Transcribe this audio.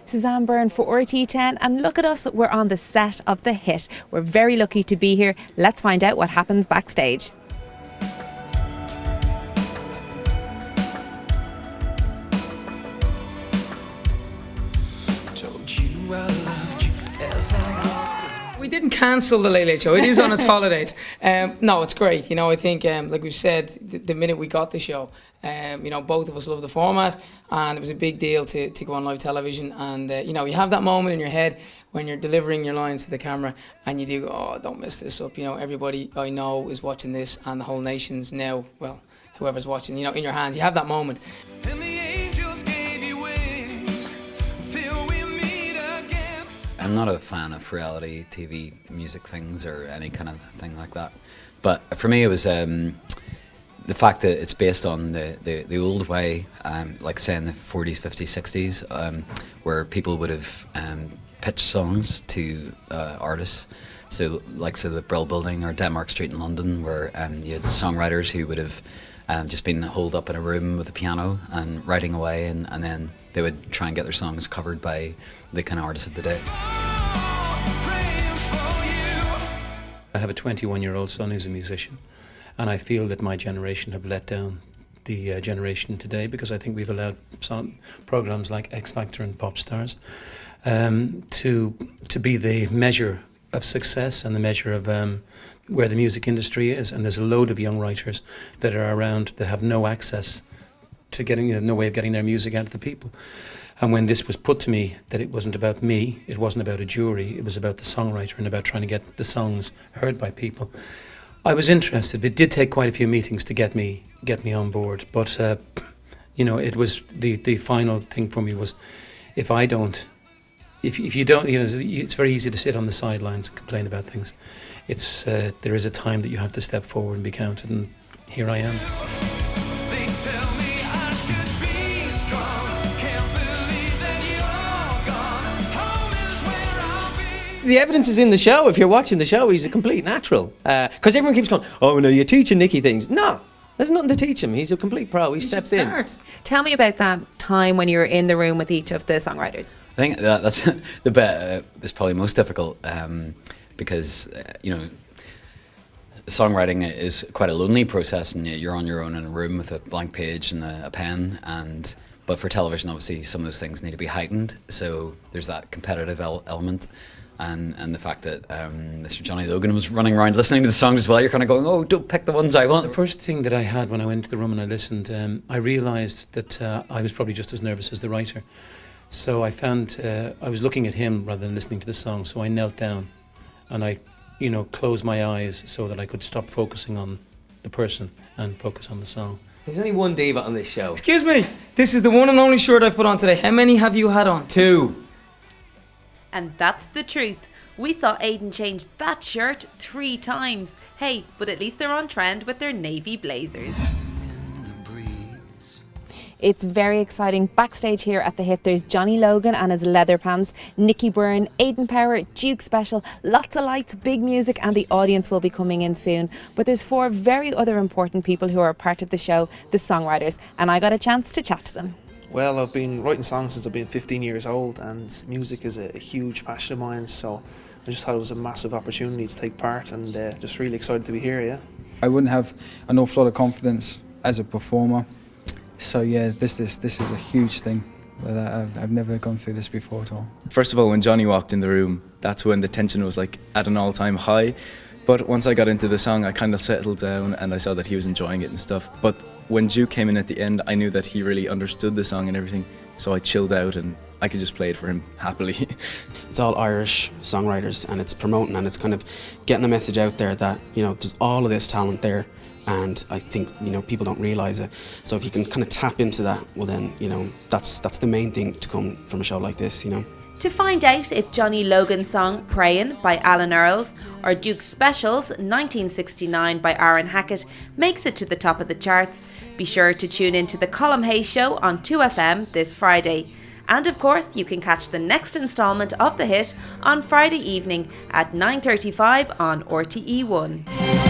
Suzanne Byrne for RT10, and look at us, we're on the set of the hit. We're very lucky to be here. Let's find out what happens backstage. We didn't cancel the Late Late Show. It is on its holidays. No, it's great. You know, I think, like we've said, the minute we got the show, you know, both of us love the format, and it was a big deal to go on live television. And, you know, you have that moment in your head when you're delivering your lines to the camera and you do, oh, don't mess this up. You know, everybody I know is watching this, and the whole nation's now, well, whoever's watching, you know, in your hands. You have that moment. And the angels gave you wings until we meet again. I'm not a fan of reality TV music things or any kind of thing like that. But for me, it was the fact that it's based on the old way, like say in the 40s, 50s, 60s, where people would have pitched songs to artists. So the Brill Building or Denmark Street in London, where you had songwriters who would have just been holed up in a room with a piano and writing away, and then they would try and get their songs covered by the kind of artists of the day. I have a 21-year-old son who's a musician, and I feel that my generation have let down the generation today, because I think we've allowed some programs like X Factor and Pop Stars to be the measure of success and the measure of where the music industry is. And there's a load of young writers that are around that have no access to getting, no way of getting their music out to the people. And when this was put to me that it wasn't about me, it wasn't about a jury, it was about the songwriter and about trying to get the songs heard by people, I was interested. It did take quite a few meetings to get me on board, but you know, it was the final thing for me was, if you don't, you know, it's very easy to sit on the sidelines and complain about things. It's there is a time that you have to step forward and be counted, and here I am. They tell me I should be strong. Can't believe that you're gone. Home is where I'll be. The evidence is in the show. If you're watching the show, he's a complete natural. Because everyone keeps going, oh no, you're teaching Nicky things. No, there's nothing to teach him. He's a complete pro. He stepped in. Tell me about that time when you were in the room with each of the songwriters. I think that's the bit is probably most difficult, because you know, songwriting is quite a lonely process, and you're on your own in a room with a blank page and a pen. But for television, obviously, some of those things need to be heightened. So there's that competitive element, and the fact that Mr. Johnny Logan was running around listening to the songs as well. You're kind of going, oh, don't pick the ones I want. The first thing that I had when I went into the room and I listened, I realised that I was probably just as nervous as the writer. So I found I was looking at him rather than listening to the song. So I knelt down and I, you know, closed my eyes so that I could stop focusing on the person and focus on the song. There's only one diva on this show. Excuse me, this is the one and only shirt I've put on today. How many have you had on? 2. And that's the truth. We saw Aidan change that shirt 3 times. Hey, but at least they're on trend with their navy blazers. It's very exciting. Backstage here at the hit, there's Johnny Logan and his leather pants, Nicky Byrne, Aidan Power, Duke Special, lots of lights, big music, and the audience will be coming in soon. But there's 4 very other important people who are part of the show, the songwriters, and I got a chance to chat to them. Well, I've been writing songs since I've been 15 years old, and music is a huge passion of mine, so I just thought it was a massive opportunity to take part, and just really excited to be here, yeah. I wouldn't have an awful lot of confidence as a performer. So yeah, this is a huge thing. I've never gone through this before at all. First of all, when Johnny walked in the room, that's when the tension was like at an all-time high. But once I got into the song, I kind of settled down and I saw that he was enjoying it and stuff. But when Duke came in at the end, I knew that he really understood the song and everything. So I chilled out and I could just play it for him happily. It's all Irish songwriters, and it's promoting and it's kind of getting the message out there that, you know, there's all of this talent there. And I think, you know, people don't realise it. So if you can kind of tap into that, well then, you know, that's the main thing to come from a show like this, you know. To find out if Johnny Logan's song Prayin' by Alan Earls or Duke Special's 1969 by Aaron Hackett makes it to the top of the charts, be sure to tune into the Colm Hayes Show on 2FM this Friday. And of course, you can catch the next instalment of The Hit on Friday evening at 9:35 on RTE1.